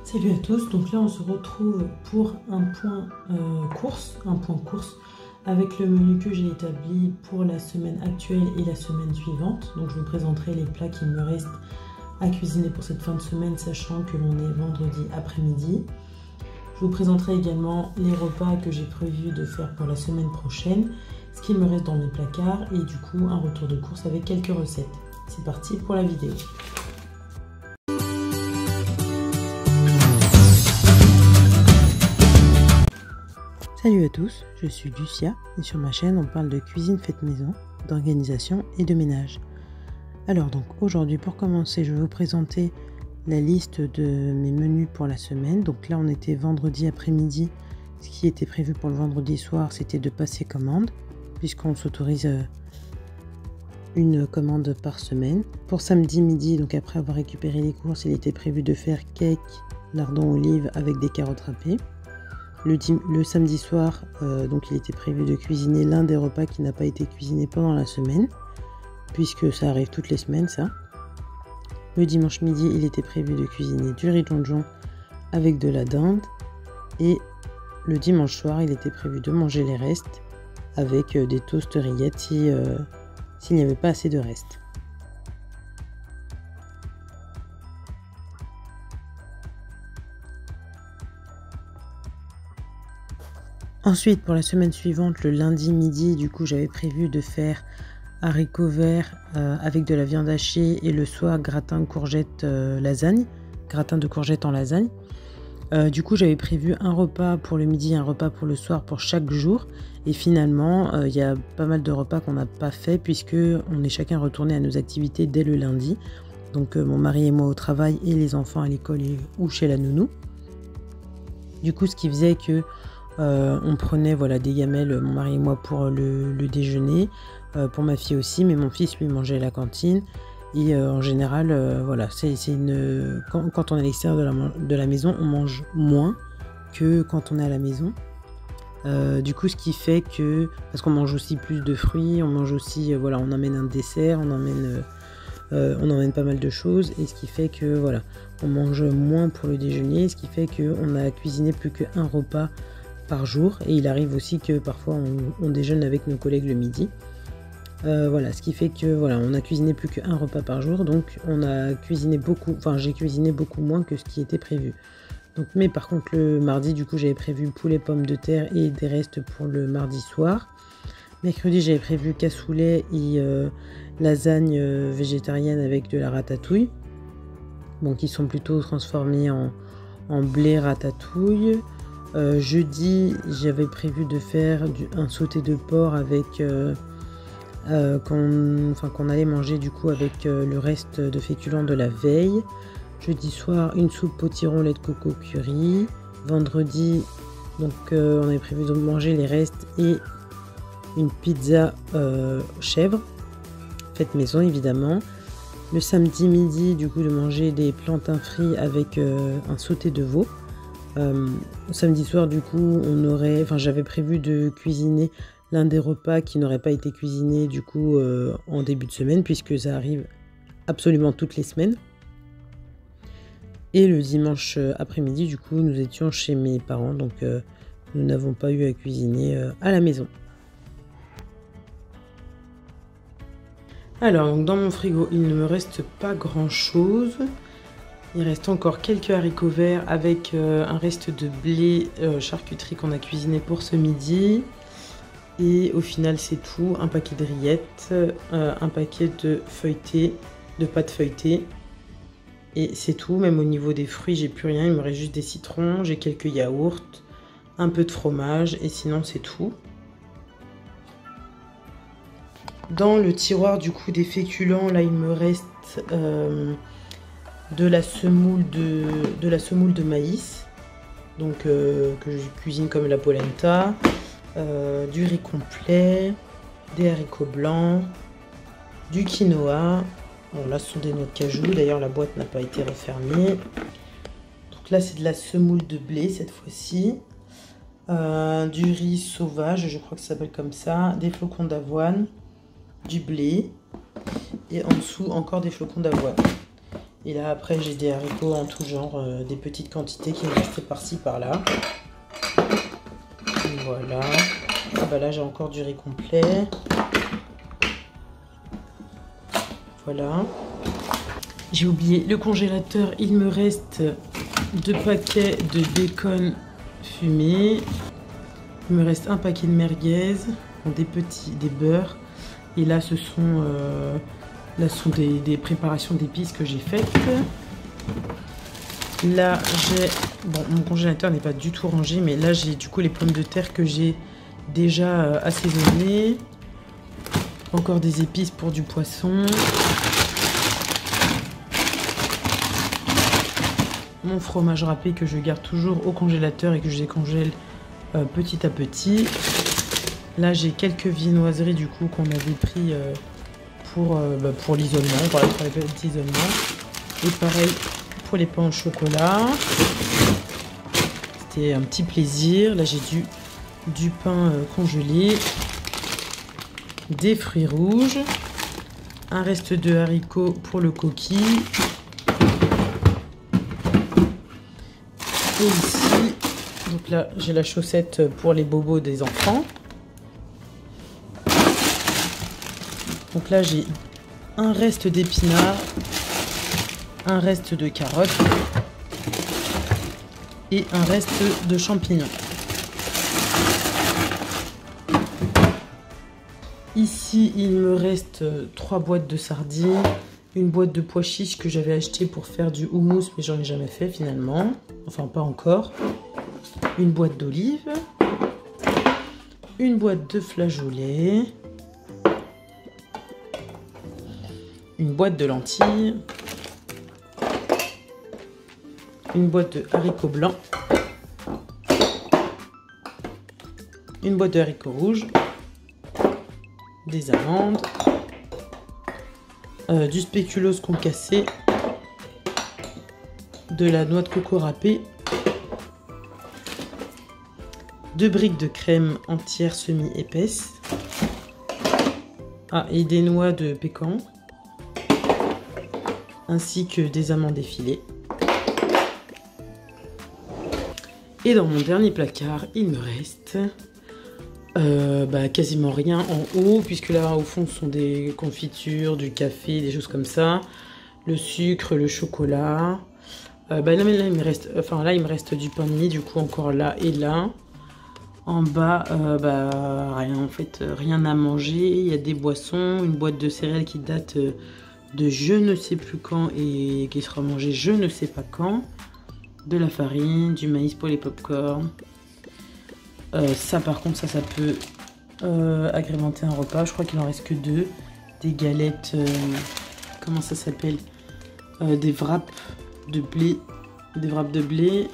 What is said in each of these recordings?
Salut à tous, donc là on se retrouve pour un point course avec le menu que j'ai établi pour la semaine actuelle et la semaine suivante. Donc je vous présenterai les plats qu'il me reste à cuisiner pour cette fin de semaine, sachant que l'on est vendredi après-midi. Je vous présenterai également les repas que j'ai prévu de faire pour la semaine prochaine, ce qu'il me reste dans mes placards et du coup un retour de course avec quelques recettes. C'est parti pour la vidéo. Salut à tous, je suis Lucia et sur ma chaîne on parle de cuisine faite maison, d'organisation et de ménage. Alors donc aujourd'hui pour commencer je vais vous présenter la liste de mes menus pour la semaine. Donc là on était vendredi après-midi, ce qui était prévu pour le vendredi soir c'était de passer commande puisqu'on s'autorise une commande par semaine. Pour samedi midi, donc après avoir récupéré les courses, il était prévu de faire cake, lardons olives avec des carottes râpées. Le samedi soir, donc il était prévu de cuisiner l'un des repas qui n'a pas été cuisiné pendant la semaine, puisque ça arrive toutes les semaines ça. Le dimanche midi, il était prévu de cuisiner du riz jonjon avec de la dinde. Et le dimanche soir, il était prévu de manger les restes avec des toasts rillettes s'il n'y avait pas assez de restes. Ensuite, pour la semaine suivante, le lundi midi, du coup, j'avais prévu de faire haricots verts avec de la viande hachée et le soir, gratin de courgettes lasagne, gratin de courgettes en lasagne. Du coup, j'avais prévu un repas pour le midi et un repas pour le soir pour chaque jour. Et finalement, il y a pas mal de repas qu'on n'a pas fait puisque on est chacun retourné à nos activités dès le lundi. Donc, mon mari et moi au travail et les enfants à l'école ou chez la nounou. Du coup, ce qui faisait que on prenait voilà, des gamelles, mon mari et moi, pour le déjeuner, pour ma fille aussi, mais mon fils lui mangeait à la cantine. Et en général, voilà, quand on est à l'extérieur de la maison, on mange moins que quand on est à la maison. Du coup, ce qui fait que, parce qu'on mange aussi plus de fruits, on mange aussi, voilà, on emmène un dessert, on emmène pas mal de choses, et ce qui fait que, voilà, on mange moins pour le déjeuner, ce qui fait qu'on a cuisiné plus qu'un repas par jour, et il arrive aussi que parfois on déjeune avec nos collègues le midi. Voilà, ce qui fait que voilà, on a cuisiné plus qu'un repas par jour, donc on a cuisiné beaucoup, enfin j'ai cuisiné beaucoup moins que ce qui était prévu. Donc, mais par contre le mardi, du coup j'avais prévu poulet pommes de terre et des restes pour le mardi soir. Mercredi j'avais prévu cassoulet et lasagne végétarienne avec de la ratatouille, bon qui sont plutôt transformés en blé ratatouille. Jeudi j'avais prévu de faire un sauté de porc avec qu'on allait manger du coup avec le reste de féculents de la veille. Jeudi soir une soupe potiron lait de coco curry. Vendredi donc on avait prévu de manger les restes et une pizza chèvre faite maison évidemment. Le samedi midi du coup de manger des plantains frits avec un sauté de veau. Samedi soir du coup j'avais prévu de cuisiner l'un des repas qui n'aurait pas été cuisiné du coup en début de semaine puisque ça arrive absolument toutes les semaines. Et le dimanche après-midi du coup nous étions chez mes parents, donc nous n'avons pas eu à cuisiner à la maison. Alors donc dans mon frigo il ne me reste pas grand chose. Il reste encore quelques haricots verts avec un reste de blé charcuterie qu'on a cuisiné pour ce midi. Et au final c'est tout, un paquet de rillettes, un paquet de feuilletés, de pâtes feuilletées. Et c'est tout, même au niveau des fruits j'ai plus rien, il me reste juste des citrons, j'ai quelques yaourts, un peu de fromage et sinon c'est tout. Dans le tiroir du coup des féculents, là il me reste de la semoule de maïs, donc que je cuisine comme la polenta. Du riz complet, des haricots blancs, du quinoa. Bon là ce sont des noix de cajou, d'ailleurs la boîte n'a pas été refermée. Donc là c'est de la semoule de blé cette fois-ci. Du riz sauvage, je crois que ça s'appelle comme ça, des flocons d'avoine, du blé et en dessous encore des flocons d'avoine. Et là après j'ai des haricots en tout genre, des petites quantités qui me restaient par-ci par-là. Voilà. Ah bah là j'ai encore du riz complet. Voilà. J'ai oublié le congélateur, il me reste 2 paquets de bacon fumé. Il me reste un paquet de merguez, des beurres. Et là ce sont, des préparations d'épices que j'ai faites. Là j'ai, bon mon congélateur n'est pas du tout rangé, mais là j'ai du coup les pommes de terre que j'ai déjà assaisonnées. Encore des épices pour du poisson. Mon fromage râpé que je garde toujours au congélateur et que je décongèle petit à petit. Là j'ai quelques viennoiseries du coup qu'on avait pris pour l'isolement, pour les petits isolements. Et pareil pour les pains au chocolat. C'était un petit plaisir. Là j'ai du pain congelé, des fruits rouges, un reste de haricots pour le coquille. Et ici, donc là j'ai la chaussette pour les bobos des enfants. Donc là j'ai un reste d'épinards, un reste de carottes et un reste de champignons. Ici il me reste 3 boîtes de sardines, une boîte de pois chiches que j'avais acheté pour faire du houmous mais j'en ai jamais fait finalement, enfin pas encore, une boîte d'olives, une boîte de flageolets, une boîte de lentilles, une boîte de haricots blancs, une boîte de haricots rouges, des amandes, du spéculoos concassé, de la noix de coco râpée, 2 briques de crème entière semi-épaisse, et des noix de pécan, ainsi que des amandes effilées. Et dans mon dernier placard, il me reste quasiment rien en haut, puisque là au fond ce sont des confitures, du café, des choses comme ça, le sucre, le chocolat. Là il me reste du pain de mie, du coup encore là et là. En bas, rien en fait, rien à manger. Il y a des boissons, une boîte de céréales qui date de je ne sais plus quand et qui sera mangée je ne sais pas quand. De la farine, du maïs pour les pop-corn. Ça par contre, ça peut agrémenter un repas. Je crois qu'il en reste que 2. Des galettes, comment ça s'appelle, des wraps de blé. Des wraps de blé.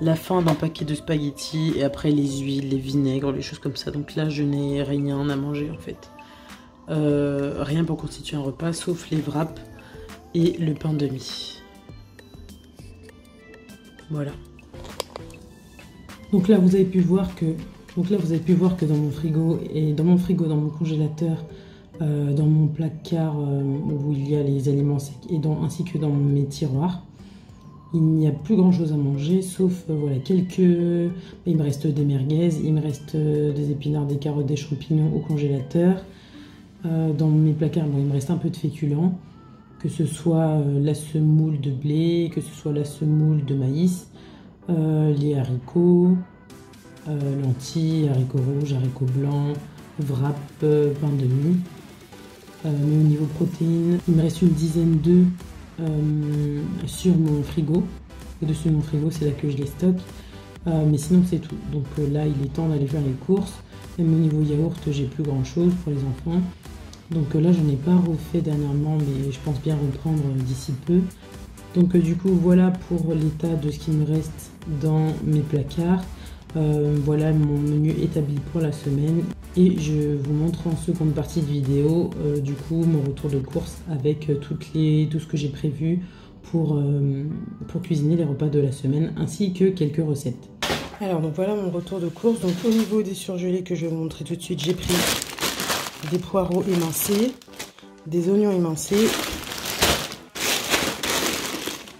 La fin d'un paquet de spaghettis et après les huiles, les vinaigres, les choses comme ça. Donc là, je n'ai rien à manger en fait. Rien pour constituer un repas, sauf les wraps et le pain de mie. Voilà. Donc là, vous avez pu voir que dans mon frigo dans mon congélateur, dans mon placard où il y a les aliments secs ainsi que dans mes tiroirs, il n'y a plus grand chose à manger, sauf voilà il me reste des merguez, il me reste des épinards, des carottes, des champignons au congélateur. Dans mes placards, il me reste un peu de féculents, que ce soit la semoule de blé, que ce soit la semoule de maïs, les haricots, lentilles, haricots rouges, haricots blancs, wrap, pain de mie. Mais au niveau protéines, il me reste une dizaine d'œufs sur mon frigo. Et dessus mon frigo, c'est là que je les stocke. Mais sinon, c'est tout. Donc là, il est temps d'aller faire les courses. Même au niveau yaourt, j'ai plus grand chose pour les enfants. Donc là, je n'ai pas refait dernièrement, mais je pense bien reprendre d'ici peu. Donc du coup, voilà pour l'état de ce qui me reste dans mes placards. Voilà mon menu établi pour la semaine. Et je vous montre en seconde partie de vidéo, du coup, mon retour de course avec tout ce que j'ai prévu pour cuisiner les repas de la semaine, ainsi que quelques recettes. Alors, donc voilà mon retour de course. Donc au niveau des surgelés que je vais vous montrer tout de suite, j'ai pris des poireaux émincés, des oignons émincés,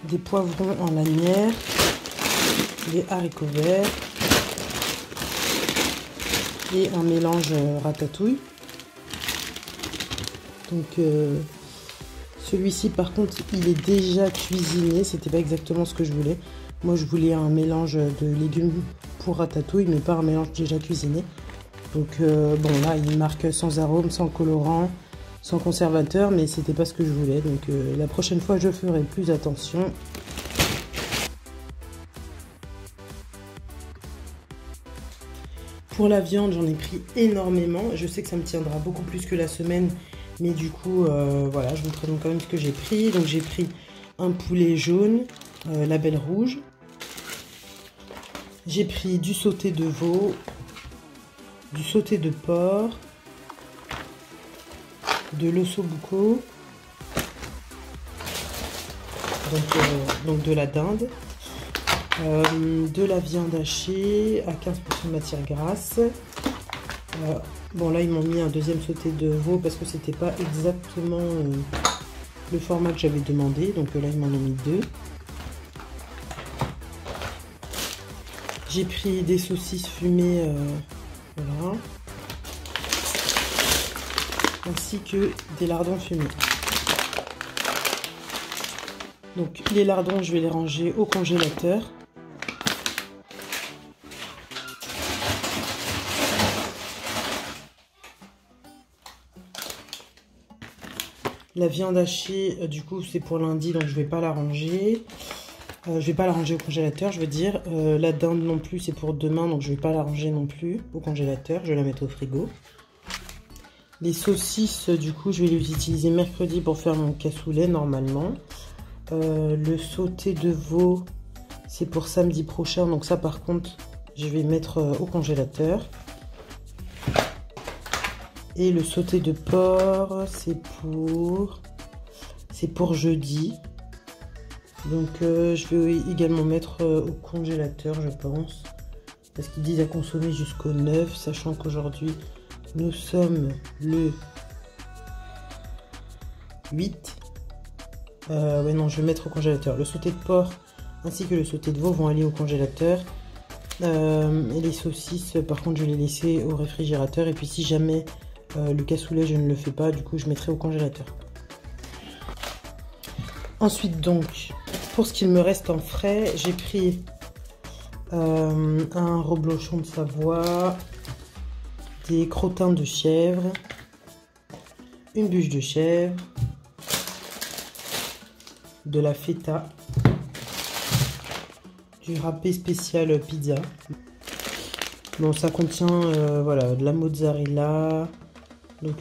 des poivrons en lanière, des haricots verts et un mélange ratatouille. Donc celui-ci par contre il est déjà cuisiné, c'était pas exactement ce que je voulais. Moi je voulais un mélange de légumes pour ratatouille mais pas un mélange déjà cuisiné. Donc bon là il marque sans arôme, sans colorant, sans conservateur, mais c'était pas ce que je voulais. Donc la prochaine fois je ferai plus attention. Pour la viande j'en ai pris énormément. Je sais que ça me tiendra beaucoup plus que la semaine. Mais du coup, voilà, je vous montre donc quand même ce que j'ai pris. Donc j'ai pris un poulet jaune, label rouge. J'ai pris du sauté de veau, du sauté de porc, de l'ossobuco, donc de la dinde, de la viande hachée à 15% de matière grasse. Bon là ils m'ont mis un deuxième sauté de veau parce que c'était pas exactement le format que j'avais demandé, donc là ils m'en ont mis 2. J'ai pris des saucisses fumées, voilà, ainsi que des lardons fumés. Donc les lardons je vais les ranger au congélateur. La viande hachée, du coup, c'est pour lundi, donc je vais pas la ranger. Je vais pas la ranger au congélateur, je veux dire. La dinde non plus, c'est pour demain, donc je vais pas la ranger non plus au congélateur. Je vais la mettre au frigo. Les saucisses, du coup, je vais les utiliser mercredi pour faire mon cassoulet, normalement. Le sauté de veau, c'est pour samedi prochain. Donc ça, par contre, je vais mettre au congélateur. Et le sauté de porc, c'est pour jeudi. Donc je vais également mettre au congélateur, je pense. Parce qu'ils disent à consommer jusqu'au 9, sachant qu'aujourd'hui, nous sommes le 8. Ouais, non, je vais mettre au congélateur. Le sauté de porc ainsi que le sauté de veau vont aller au congélateur. Et les saucisses, par contre, je vais les laisser au réfrigérateur. Et puis si jamais le cassoulet, je ne le fais pas, du coup, je mettrai au congélateur. Ensuite, donc, pour ce qu'il me reste en frais, j'ai pris un reblochon de Savoie, des crottins de chèvre, une bûche de chèvre, de la feta, du râpé spécial pizza. Bon, ça contient voilà, de la mozzarella, donc,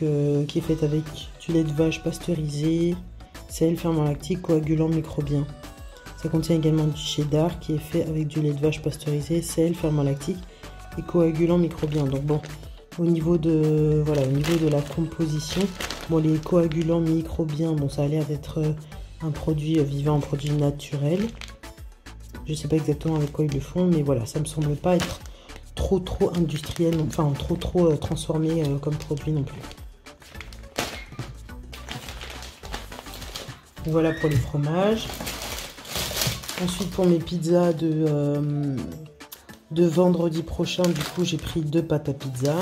qui est faite avec du lait de vache pasteurisé, sel, ferment lactique, coagulant microbien. Ça contient également du cheddar qui est fait avec du lait de vache pasteurisé, sel, ferment lactique et coagulant microbien. Donc bon, au niveau de la composition, bon, les coagulants microbiens, bon, ça a l'air d'être un produit vivant, un produit naturel. Je sais pas exactement avec quoi ils le font, mais voilà, ça me semble pas être trop industriel, enfin trop transformé comme produit non plus. Voilà pour les fromages. Ensuite, pour mes pizzas de vendredi prochain, du coup, j'ai pris 2 pâtes à pizza.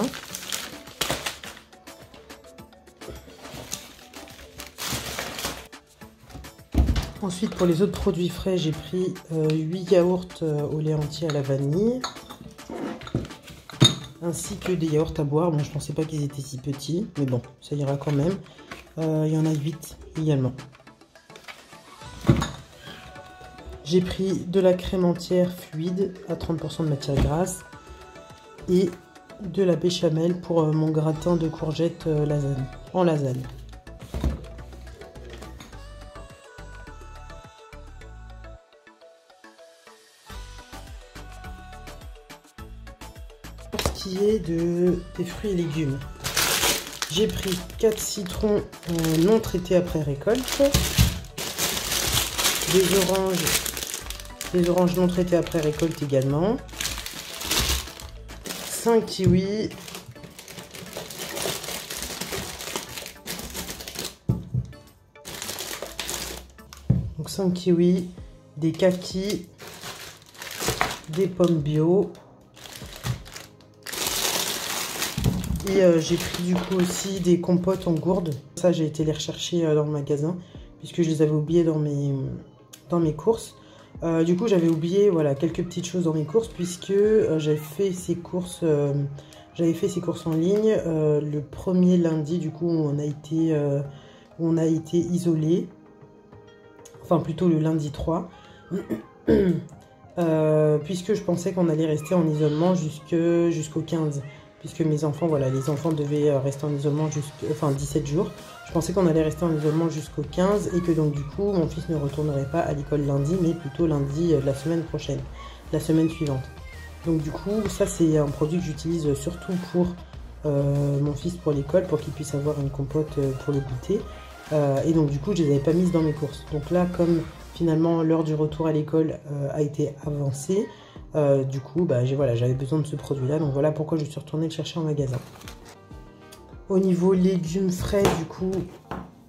Ensuite, pour les autres produits frais, j'ai pris 8 yaourts au lait entier à la vanille, ainsi que des yaourts à boire. Bon, je pensais pas qu'ils étaient si petits, mais bon, ça ira quand même. Il y en a 8 également. J'ai pris de la crème entière fluide à 30% de matière grasse et de la béchamel pour mon gratin de courgettes en lasagne. Pour ce qui est des fruits et légumes, j'ai pris 4 citrons non traités après récolte, des oranges non traitées après récolte également, 5 kiwis, donc 5 kiwis, des kakis, des pommes bio. Et j'ai pris du coup aussi des compotes en gourde. Ça, j'ai été les rechercher dans le magasin puisque je les avais oubliées dans mes courses. Du coup, j'avais oublié voilà, quelques petites choses dans mes courses puisque j'avais fait ces courses en ligne le premier lundi du coup où on a été isolé. Enfin plutôt le lundi 3. Puisque je pensais qu'on allait rester en isolement jusqu'au 15. Puisque mes enfants, voilà, les enfants devaient rester en isolement 17 jours. Je pensais qu'on allait rester en isolement jusqu'au 15 et que donc du coup, mon fils ne retournerait pas à l'école lundi, mais plutôt lundi de la semaine prochaine, la semaine suivante. Donc du coup, ça c'est un produit que j'utilise surtout pour mon fils pour l'école, pour qu'il puisse avoir une compote pour le goûter. Et donc du coup, je les avais pas mises dans mes courses. Donc là, comme finalement l'heure du retour à l'école a été avancée, du coup, j'avais besoin de ce produit-là. Donc voilà pourquoi je suis retournée le chercher en magasin. Au niveau légumes frais, du coup,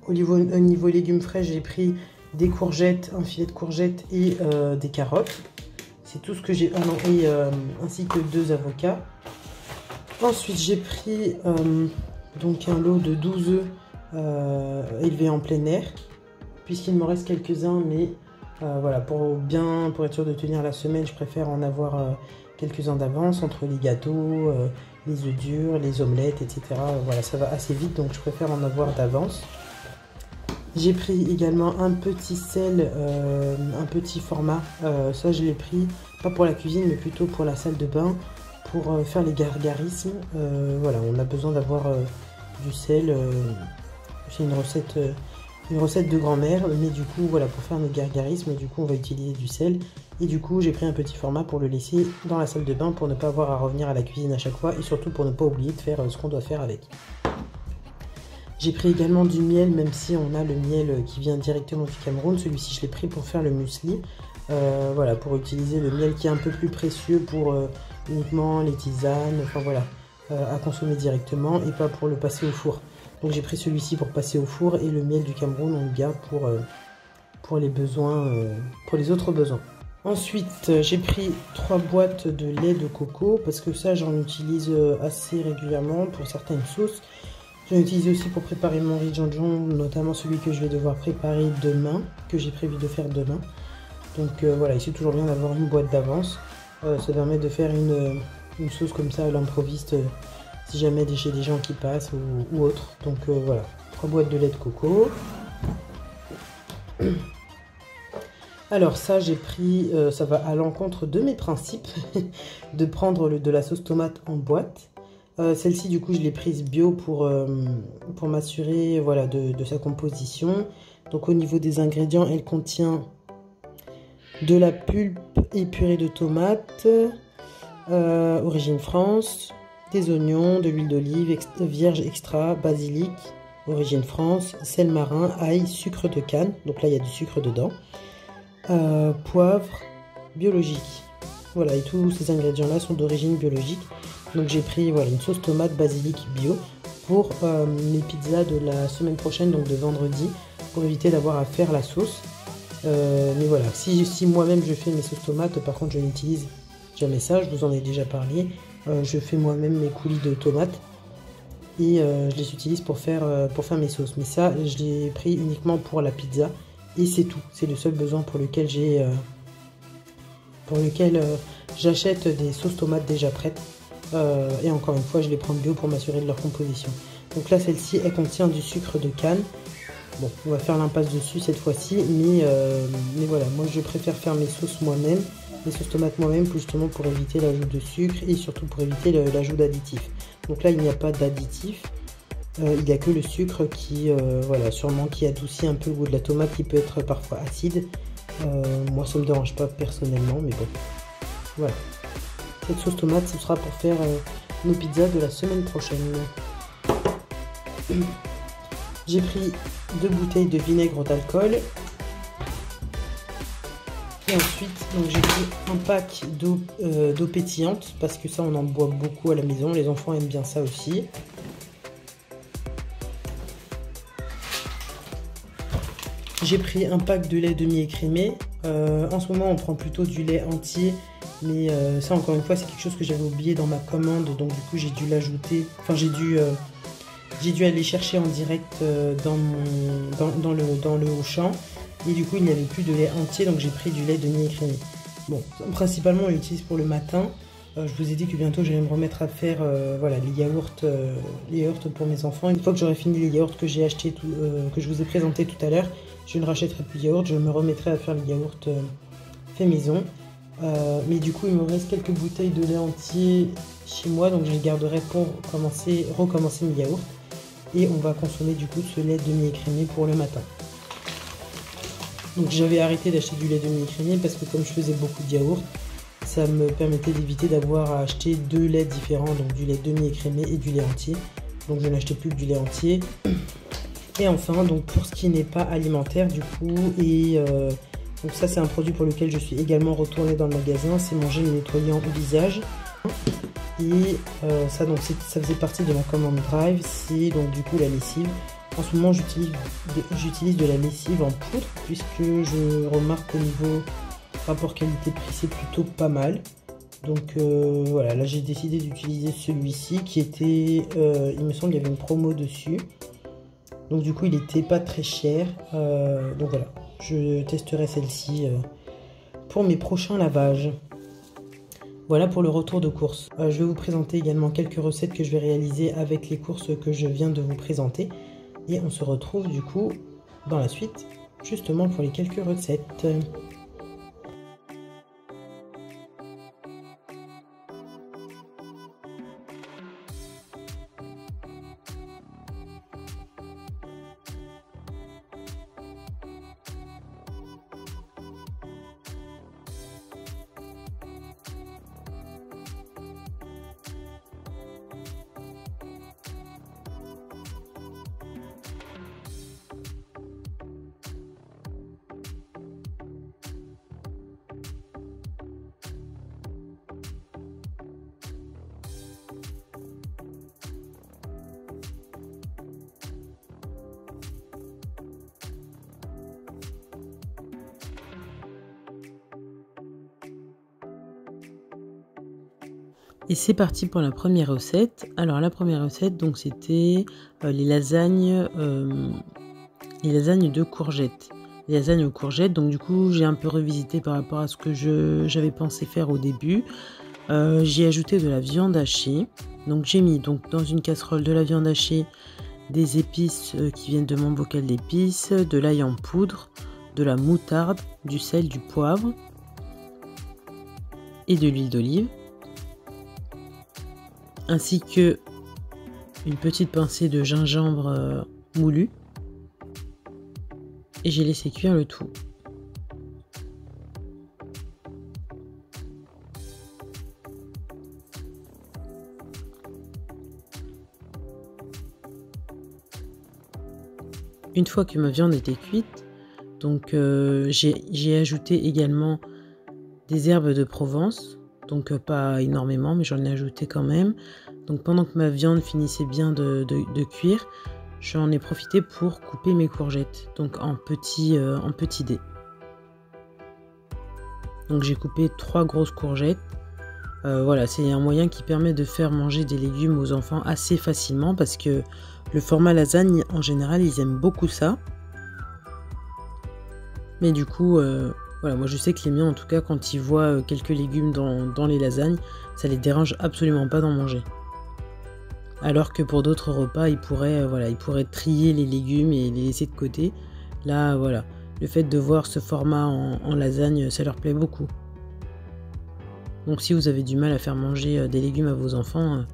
au niveau légumes frais, j'ai pris des courgettes, un filet de courgettes et des carottes. C'est tout ce que j'ai. Ainsi que 2 avocats. Ensuite, j'ai pris donc un lot de 12 œufs élevés en plein air, puisqu'il me reste quelques-uns, mais voilà, pour être sûr de tenir la semaine, je préfère en avoir quelques-uns d'avance entre les gâteaux, les œufs durs, les omelettes, etc. Voilà, ça va assez vite, donc je préfère en avoir d'avance. J'ai pris également un petit sel, un petit format. Ça, je l'ai pris pas pour la cuisine, mais plutôt pour la salle de bain, pour faire les gargarismes. Voilà, on a besoin d'avoir du sel. C'est une recette de grand-mère, mais du coup, voilà, pour faire nos gargarismes, du coup, on va utiliser du sel. Et du coup, j'ai pris un petit format pour le laisser dans la salle de bain pour ne pas avoir à revenir à la cuisine à chaque fois et surtout pour ne pas oublier de faire ce qu'on doit faire avec. J'ai pris également du miel, même si on a le miel qui vient directement du Cameroun. Celui-ci, je l'ai pris pour faire le muesli. Voilà, pour utiliser le miel qui est un peu plus précieux pour uniquement les tisanes, enfin voilà, à consommer directement et pas pour le passer au four. Donc j'ai pris celui-ci pour passer au four et le miel du Cameroun, on le garde pour les besoins, pour les autres besoins. Ensuite, j'ai pris 3 boîtes de lait de coco parce que ça, j'en utilise assez régulièrement pour certaines sauces. J'en utilise aussi pour préparer mon riz janjon, notamment celui que je vais devoir préparer demain, que j'ai prévu de faire demain. Donc voilà, c'est toujours bien d'avoir une boîte d'avance. Ça permet de faire une sauce comme ça à l'improviste si jamais chez des gens qui passent ou autre. Donc voilà, 3 boîtes de lait de coco. Alors ça, j'ai pris, ça va à l'encontre de mes principes, de prendre de la sauce tomate en boîte. Celle-ci, du coup, je l'ai prise bio pour m'assurer voilà, de sa composition. Donc au niveau des ingrédients, elle contient de la pulpe épurée de tomates, origine France, des oignons, de l'huile d'olive vierge extra, basilic, origine France, sel marin, ail, sucre de canne. Donc là, il y a du sucre dedans. Poivre biologique. Voilà, et tous ces ingrédients-là sont d'origine biologique. Donc j'ai pris voilà, une sauce tomate basilic bio pour mes pizzas de la semaine prochaine, donc de vendredi, pour éviter d'avoir à faire la sauce. Mais voilà, si moi-même je fais mes sauces tomates, par contre je n'utilise jamais ça, je vous en ai déjà parlé. Je fais moi-même mes coulis de tomates et je les utilise pour faire mes sauces. Mais ça, je l'ai pris uniquement pour la pizza et c'est tout. C'est le seul besoin pour lequel j'achète des sauces tomates déjà prêtes. Et encore une fois, je les prends bio pour m'assurer de leur composition. Donc là, celle-ci, elle contient du sucre de canne. Bon, on va faire l'impasse dessus cette fois-ci, mais voilà, moi je préfère faire mes sauces moi-même, mes sauces tomates moi-même, justement pour éviter l'ajout de sucre et surtout pour éviter l'ajout d'additifs. Donc là, il n'y a pas d'additifs, il n'y a que le sucre qui, voilà, sûrement qui adoucit un peu le goût de la tomate qui peut être parfois acide. Moi, ça ne me dérange pas personnellement, mais bon, voilà. Cette sauce tomate, ce sera pour faire nos pizzas de la semaine prochaine. J'ai pris 2 bouteilles de vinaigre d'alcool. Et ensuite, j'ai pris un pack d'eau pétillante, parce que ça, on en boit beaucoup à la maison. Les enfants aiment bien ça aussi. J'ai pris un pack de lait demi-écrémé. En ce moment, on prend plutôt du lait entier, mais ça, encore une fois, c'est quelque chose que j'avais oublié dans ma commande, donc du coup, j'ai dû l'ajouter. Enfin, j'ai dû aller chercher en direct dans le Auchan, et du coup, il n'y avait plus de lait entier, donc j'ai pris du lait demi-écrémé. Bon, principalement, on l'utilise pour le matin. Je vous ai dit que bientôt, j'allais me remettre à faire voilà, les yaourts pour mes enfants. Une fois que j'aurai fini les yaourts que j'ai achetés, que je vous ai présenté tout à l'heure, je ne rachèterai plus de yaourts, je me remettrai à faire les yaourts fait maison. Mais du coup, il me reste quelques bouteilles de lait entier chez moi, donc je les garderai pour recommencer mes yaourts. Et on va consommer du coup ce lait demi-écrémé pour le matin. Donc j'avais arrêté d'acheter du lait demi-écrémé parce que comme je faisais beaucoup de yaourts, ça me permettait d'éviter d'avoir à acheter deux laits différents, donc du lait demi-écrémé et du lait entier. Donc je n'achetais plus que du lait entier. Et enfin, donc pour ce qui n'est pas alimentaire du coup, donc ça c'est un produit pour lequel je suis également retournée dans le magasin, c'est mon gel nettoyant au visage. Et ça faisait partie de ma commande Drive, c'est donc du coup la lessive. En ce moment j'utilise de la lessive en poudre puisque je remarque qu'au niveau rapport qualité-prix c'est plutôt pas mal. Donc voilà, là j'ai décidé d'utiliser celui-ci qui était, il me semble qu'il y avait une promo dessus. Donc du coup il était pas très cher. Donc voilà, je testerai celle-ci pour mes prochains lavages. Voilà pour le retour de course. Je vais vous présenter également quelques recettes que je vais réaliser avec les courses que je viens de vous présenter. Et on se retrouve du coup dans la suite, justement pour les quelques recettes. Et c'est parti pour la première recette. Alors la première recette, donc c'était les lasagnes de courgettes. Les lasagnes aux courgettes, donc du coup j'ai un peu revisité par rapport à ce que j'avais pensé faire au début. J'ai ajouté de la viande hachée. Donc j'ai mis dans une casserole de la viande hachée, des épices qui viennent de mon bocal d'épices, de l'ail en poudre, de la moutarde, du sel, du poivre et de l'huile d'olive, ainsi que une petite pincée de gingembre moulu, et j'ai laissé cuire le tout. Une fois que ma viande était cuite, donc j'ai ajouté également des herbes de Provence. Donc pas énormément, mais j'en ai ajouté quand même. Donc pendant que ma viande finissait bien de cuire, j'en ai profité pour couper mes courgettes, donc en petits dés. Donc j'ai coupé 3 grosses courgettes. Voilà, c'est un moyen qui permet de faire manger des légumes aux enfants assez facilement parce que le format lasagne, en général, ils aiment beaucoup ça. Mais du coup... voilà, moi je sais que les miens, en tout cas, quand ils voient quelques légumes dans les lasagnes, ça les dérange absolument pas d'en manger. Alors que pour d'autres repas, ils pourraient trier les légumes et les laisser de côté. Là, voilà, le fait de voir ce format en lasagne, ça leur plaît beaucoup. Donc si vous avez du mal à faire manger des légumes à vos enfants,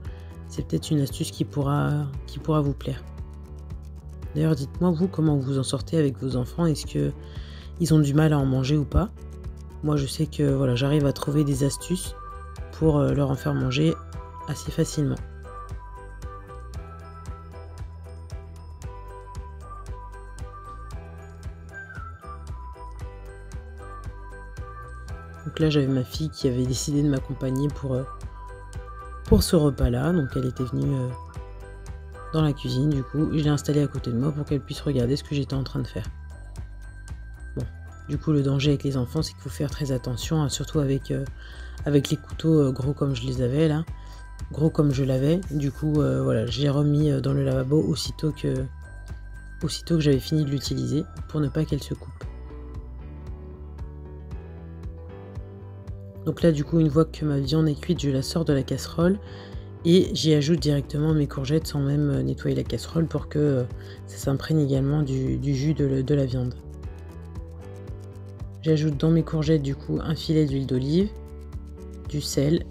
c'est peut-être une astuce qui pourra vous plaire. D'ailleurs, dites-moi, vous, comment vous en sortez avec vos enfants? Est-ce que ils ont du mal à en manger ou pas? Moi, je sais que voilà, j'arrive à trouver des astuces pour leur en faire manger assez facilement. Donc là, j'avais ma fille qui avait décidé de m'accompagner pour ce repas-là. Donc elle était venue dans la cuisine, du coup. Je l'ai installée à côté de moi pour qu'elle puisse regarder ce que j'étais en train de faire. Bon, Du coup, le danger avec les enfants, c'est qu'il faut faire très attention, hein, surtout avec les couteaux gros comme je les avais là, gros comme je l'avais. Du coup, voilà, je l'ai remis dans le lavabo aussitôt que j'avais fini de l'utiliser pour ne pas qu'elle se coupe. Donc là, du coup, une fois que ma viande est cuite, je la sors de la casserole et j'y ajoute directement mes courgettes sans même nettoyer la casserole pour que ça s'imprègne également du jus de la viande. J'ajoute dans mes courgettes du coup un filet d'huile d'olive, du sel,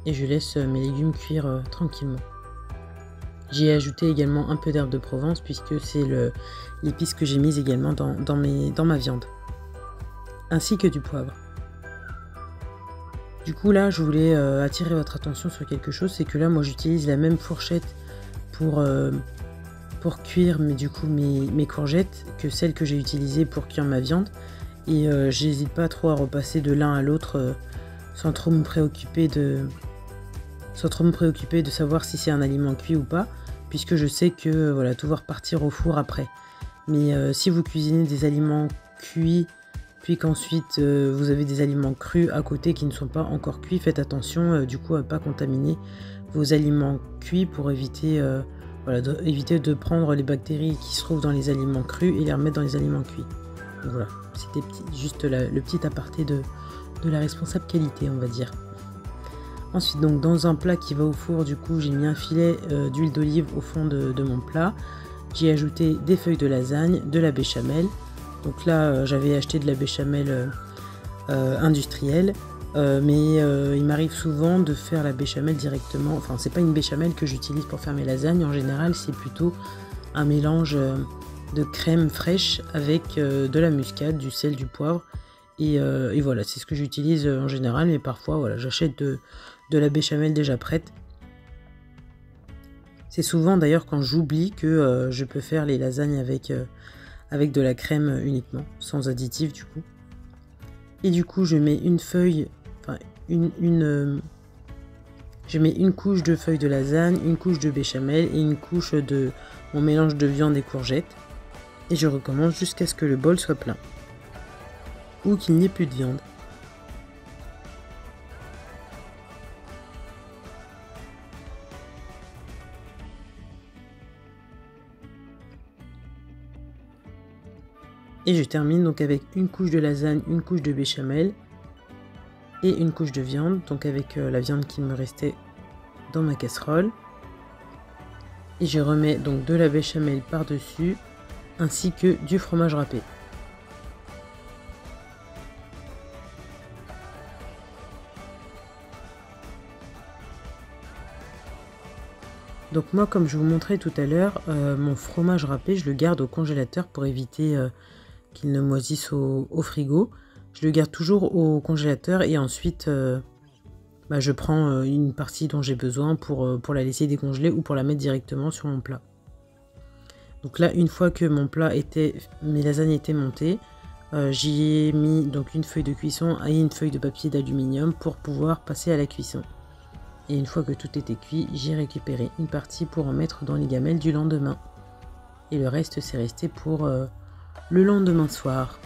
et je laisse mes légumes cuire tranquillement. J'y ai ajouté également un peu d'herbe de Provence puisque c'est l'épice que j'ai mise également dans ma viande, ainsi que du poivre. Du coup là, je voulais attirer votre attention sur quelque chose, c'est que là, moi j'utilise la même fourchette pour cuire mes courgettes que celle que j'ai utilisée pour cuire ma viande. Et j'hésite pas trop à repasser de l'un à l'autre sans trop me préoccuper de savoir si c'est un aliment cuit ou pas, puisque je sais que voilà, tout va repartir au four après. Mais si vous cuisinez des aliments cuits, puis qu'ensuite vous avez des aliments crus à côté qui ne sont pas encore cuits, faites attention du coup à ne pas contaminer vos aliments cuits pour éviter, éviter de prendre les bactéries qui se trouvent dans les aliments crus et les remettre dans les aliments cuits. Donc voilà, c'était juste le petit aparté de la responsable qualité, on va dire. Ensuite, donc dans un plat qui va au four, du coup j'ai mis un filet d'huile d'olive au fond de mon plat. J'ai ajouté des feuilles de lasagne, de la béchamel. Donc là j'avais acheté de la béchamel industrielle, mais il m'arrive souvent de faire la béchamel directement. Enfin, c'est pas une béchamel que j'utilise pour faire mes lasagnes. En général, c'est plutôt un mélange de crème fraîche avec de la muscade, du sel, du poivre. Et voilà, c'est ce que j'utilise en général, mais parfois voilà, j'achète de la béchamel déjà prête. C'est souvent d'ailleurs quand j'oublie que je peux faire les lasagnes avec de la crème uniquement, sans additif du coup. Et du coup je mets je mets une couche de feuilles de lasagne, une couche de béchamel et une couche de mon mélange de viande et courgettes. Et je recommence jusqu'à ce que le bol soit plein, ou qu'il n'y ait plus de viande. Et je termine donc avec une couche de lasagne, une couche de béchamel et une couche de viande, donc avec la viande qui me restait dans ma casserole. Et je remets donc de la béchamel par-dessus, ainsi que du fromage râpé. Donc moi, comme je vous montrais tout à l'heure, mon fromage râpé, je le garde au congélateur pour éviter qu'il ne moisisse au frigo. Je le garde toujours au congélateur et ensuite je prends une partie dont j'ai besoin pour la laisser décongeler ou pour la mettre directement sur mon plat. Donc là, une fois que mes lasagnes étaient montées, j'y ai mis donc une feuille de cuisson et une feuille de papier d'aluminium pour pouvoir passer à la cuisson. Et une fois que tout était cuit, j'ai récupéré une partie pour en mettre dans les gamelles du lendemain. Et le reste, c'est resté pour le lendemain soir.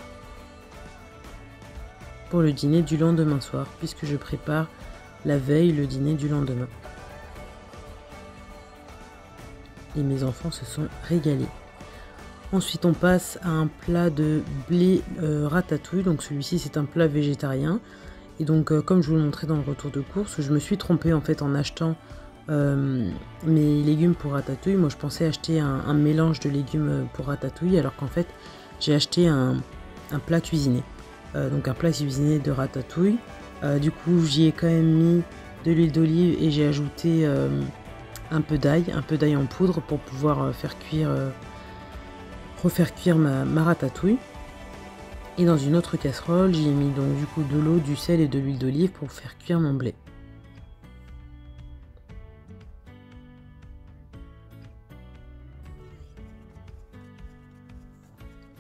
Pour le dîner du lendemain soir, puisque je prépare la veille le dîner du lendemain. Et mes enfants se sont régalés. Ensuite, on passe à un plat de blé ratatouille. Donc celui-ci, c'est un plat végétarien. Et donc, comme je vous le montrais dans le retour de course, je me suis trompée en fait en achetant mes légumes pour ratatouille. Moi, je pensais acheter un mélange de légumes pour ratatouille, alors qu'en fait, j'ai acheté un plat cuisiné. Donc un plat cuisiné de ratatouille. Du coup, j'y ai quand même mis de l'huile d'olive et j'ai ajouté un peu d'ail en poudre pour pouvoir refaire cuire ma ratatouille. Et dans une autre casserole, j'y ai mis donc du coup de l'eau, du sel et de l'huile d'olive pour faire cuire mon blé.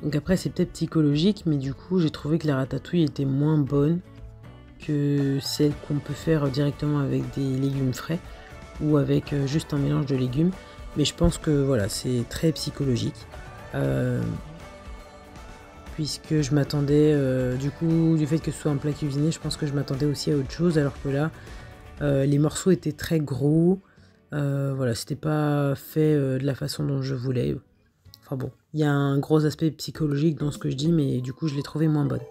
Donc après, c'est peut-être psychologique, mais du coup, j'ai trouvé que la ratatouille était moins bonne que celle qu'on peut faire directement avec des légumes frais. ou avec juste un mélange de légumes. Mais je pense que voilà, c'est très psychologique. Puisque je m'attendais, du coup, du fait que ce soit un plat cuisiné, je pense que je m'attendais aussi à autre chose, alors que là, les morceaux étaient très gros. Voilà, c'était pas fait de la façon dont je voulais. Enfin bon, il y a un gros aspect psychologique dans ce que je dis, mais du coup, je l'ai trouvé moins bonne.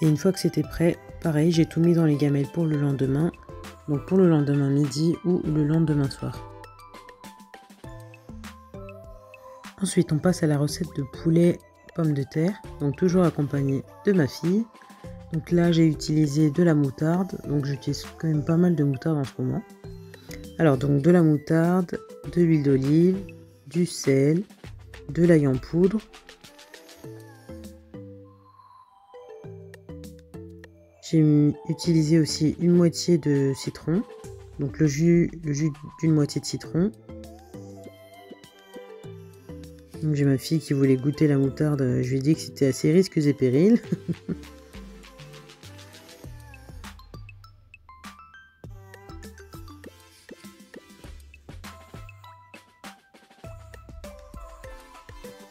Et une fois que c'était prêt, pareil, j'ai tout mis dans les gamelles pour le lendemain. Donc pour le lendemain midi ou le lendemain soir. Ensuite, on passe à la recette de poulet pommes de terre. Donc toujours accompagnée de ma fille. Donc là, j'ai utilisé de la moutarde. Donc j'utilise quand même pas mal de moutarde en ce moment. Alors donc de la moutarde, de l'huile d'olive, du sel, de l'ail en poudre. J'ai utilisé aussi une moitié de citron, donc le jus d'une moitié de citron. J'ai ma fille qui voulait goûter la moutarde, je lui ai dit que c'était assez risques et périls.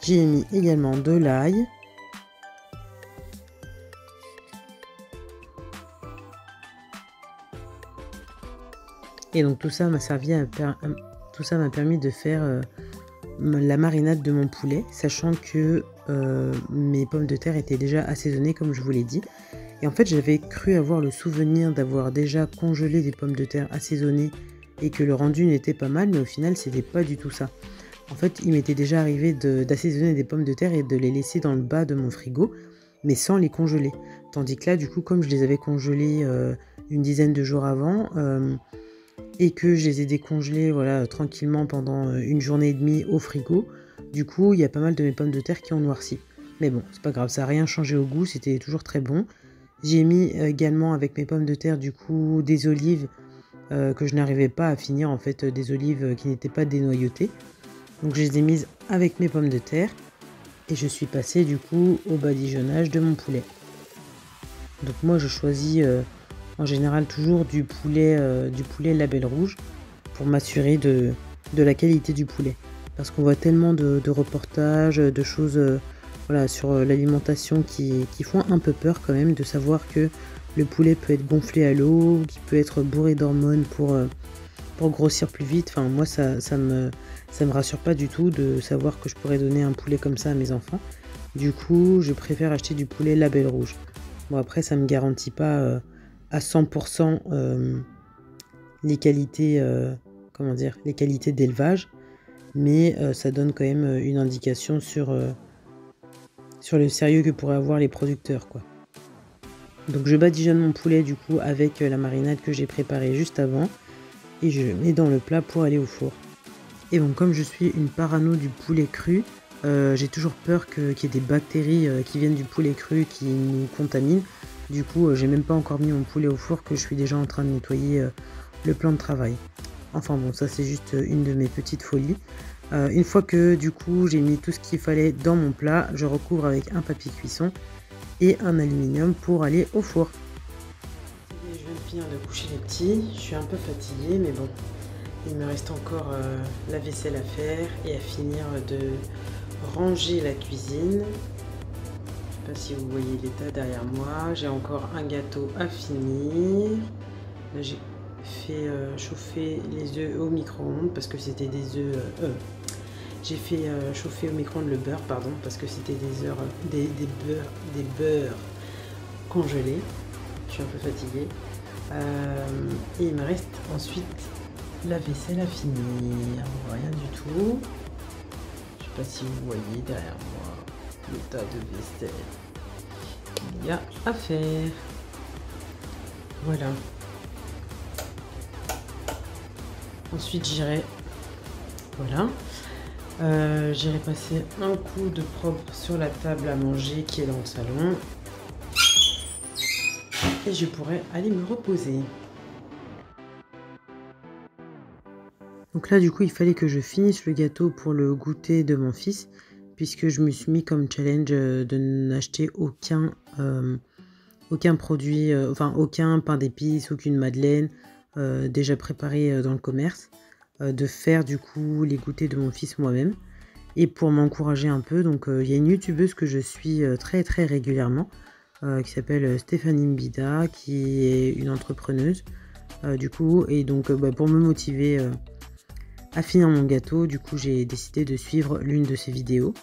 J'ai mis également de l'ail. Et donc tout ça m'a permis de faire la marinade de mon poulet, sachant que mes pommes de terre étaient déjà assaisonnées comme je vous l'ai dit. Et en fait j'avais cru avoir le souvenir d'avoir déjà congelé des pommes de terre assaisonnées et que le rendu n'était pas mal, mais au final c'était pas du tout ça. En fait il m'était déjà arrivé d'assaisonner des pommes de terre et de les laisser dans le bas de mon frigo, mais sans les congeler. Tandis que là du coup comme je les avais congelées une dizaine de jours avant, et que je les ai décongelés voilà, tranquillement pendant une journée et demie au frigo. Du coup, il y a pas mal de mes pommes de terre qui ont noirci. Mais bon, c'est pas grave, ça n'a rien changé au goût, c'était toujours très bon. J'ai mis également avec mes pommes de terre du coup des olives que je n'arrivais pas à finir en fait, des olives qui n'étaient pas dénoyautées. Donc je les ai mises avec mes pommes de terre et je suis passée du coup au badigeonnage de mon poulet. Donc moi je choisis en général toujours du poulet label rouge pour m'assurer de la qualité du poulet. Parce qu'on voit tellement de reportages, de choses voilà, sur l'alimentation qui font un peu peur quand même de savoir que le poulet peut être gonflé à l'eau, qu'il peut être bourré d'hormones pour grossir plus vite. Enfin moi ça me rassure pas du tout de savoir que je pourrais donner un poulet comme ça à mes enfants. Du coup je préfère acheter du poulet label rouge. Bon après ça me garantit pas à 100% les qualités les qualités d'élevage, mais ça donne quand même une indication sur le sérieux que pourraient avoir les producteurs quoi. Donc je badigeonne mon poulet du coup avec la marinade que j'ai préparée juste avant et je le mets dans le plat pour aller au four. Et bon, comme je suis une parano du poulet cru, j'ai toujours peur qu'il y ait des bactéries qui viennent du poulet cru qui nous contaminent. Du coup, j'ai même pas encore mis mon poulet au four que je suis déjà en train de nettoyer le plan de travail. Enfin bon, ça c'est juste une de mes petites folies. Une fois que du coup j'ai mis tout ce qu'il fallait dans mon plat, je recouvre avec un papier cuisson et un aluminium pour aller au four. Et je viens de finir de coucher les petits, je suis un peu fatiguée mais bon, il me reste encore la vaisselle à faire et à finir de ranger la cuisine. Je ne sais pas si vous voyez l'état derrière moi, j'ai encore un gâteau à finir. Là j'ai fait chauffer les œufs au micro-ondes parce que c'était des œufs... j'ai fait chauffer au micro-ondes le beurre, pardon, parce que c'était des beurres congelés. Je suis un peu fatiguée. Et il me reste ensuite la vaisselle à finir. Rien du tout. Je sais pas si vous voyez derrière moi le tas de vaisselle qu'il y a à faire. Voilà. Ensuite j'irai. Voilà. J'irai passer un coup de propre sur la table à manger qui est dans le salon. Et je pourrai aller me reposer. Donc là, du coup, il fallait que je finisse le gâteau pour le goûter de mon fils, puisque je me suis mis comme challenge de n'acheter aucun produit, enfin aucun pain d'épices, aucune madeleine déjà préparé dans le commerce, de faire du coup les goûters de mon fils moi-même. Et pour m'encourager un peu, donc il y a une youtubeuse que je suis très très régulièrement, qui s'appelle Stéphanie Mbida, qui est une entrepreneuse du coup, et donc pour me motiver à finir mon gâteau, du coup j'ai décidé de suivre l'une de ses vidéos.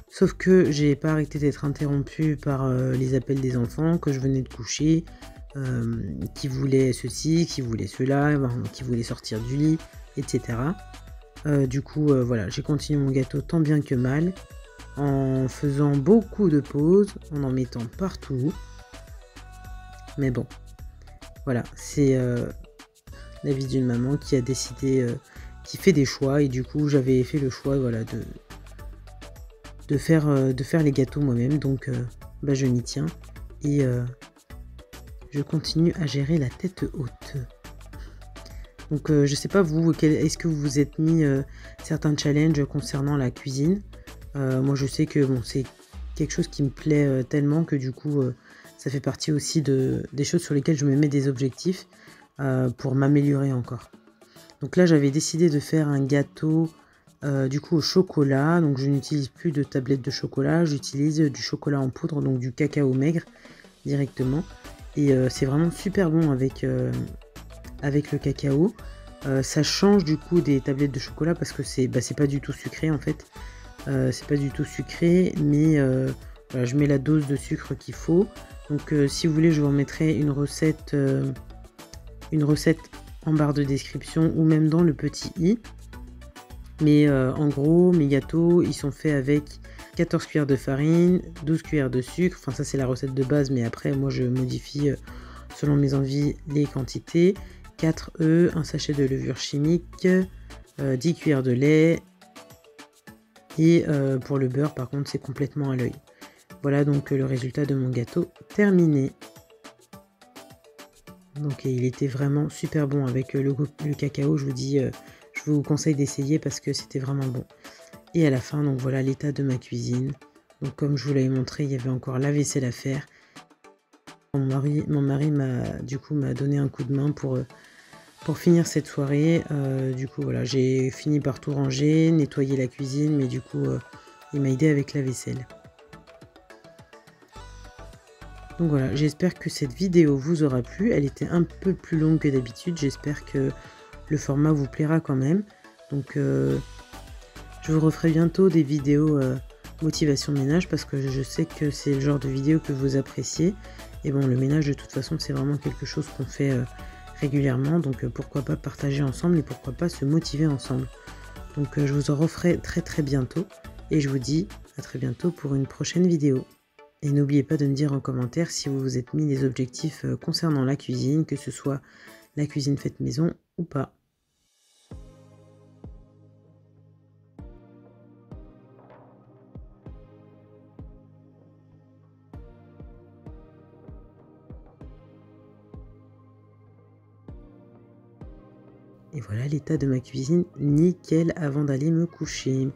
Sauf que j'ai pas arrêté d'être interrompue par les appels des enfants, que je venais de coucher, qui voulaient ceci, qui voulaient cela, qui voulaient sortir du lit, etc. Du coup, voilà, j'ai continué mon gâteau tant bien que mal, en faisant beaucoup de pauses, en mettant partout. Mais bon, voilà, c'est la vie d'une maman qui a décidé, qui fait des choix, et du coup, j'avais fait le choix, voilà, de faire les gâteaux moi-même, donc je m'y tiens, et je continue à gérer la tête haute. Donc je sais pas vous, est-ce que vous vous êtes mis certains challenges concernant la cuisine? Moi je sais que bon, c'est quelque chose qui me plaît tellement que du coup ça fait partie aussi des choses sur lesquelles je me mets des objectifs pour m'améliorer encore. Donc là j'avais décidé de faire un gâteau du coup au chocolat, donc je n'utilise plus de tablette de chocolat, j'utilise du chocolat en poudre, donc du cacao maigre directement, et c'est vraiment super bon avec le cacao. Ça change du coup des tablettes de chocolat parce que c'est pas du tout sucré en fait, c'est pas du tout sucré, mais voilà, je mets la dose de sucre qu'il faut. Donc si vous voulez, je vous remettrai une recette en barre de description ou même dans le petit i. Mais en gros, mes gâteaux, ils sont faits avec 14 cuillères de farine, 12 cuillères de sucre. Enfin, ça, c'est la recette de base, mais après, moi, je modifie selon mes envies les quantités. 4 œufs, un sachet de levure chimique, 10 cuillères de lait. Et pour le beurre, par contre, c'est complètement à l'œil. Voilà donc le résultat de mon gâteau terminé. Donc il était vraiment super bon avec le cacao, je vous dis... je vous conseille d'essayer parce que c'était vraiment bon. Et à la fin, donc voilà l'état de ma cuisine. Donc comme je vous l'avais montré, il y avait encore la vaisselle à faire. Mon mari m'a donné un coup de main pour finir cette soirée. Du coup voilà, j'ai fini par tout ranger, nettoyer la cuisine, mais du coup il m'a aidé avec la vaisselle. Donc voilà, j'espère que cette vidéo vous aura plu. Elle était un peu plus longue que d'habitude. J'espère que le format vous plaira quand même. Donc je vous referai bientôt des vidéos motivation ménage parce que je sais que c'est le genre de vidéo que vous appréciez. Et bon, le ménage de toute façon c'est vraiment quelque chose qu'on fait régulièrement. Donc pourquoi pas partager ensemble et pourquoi pas se motiver ensemble. Donc je vous en referai très très bientôt. Et je vous dis à très bientôt pour une prochaine vidéo. Et n'oubliez pas de me dire en commentaire si vous vous êtes mis des objectifs concernant la cuisine, que ce soit la cuisine faite maison ou pas. Et voilà l'état de ma cuisine nickel avant d'aller me coucher.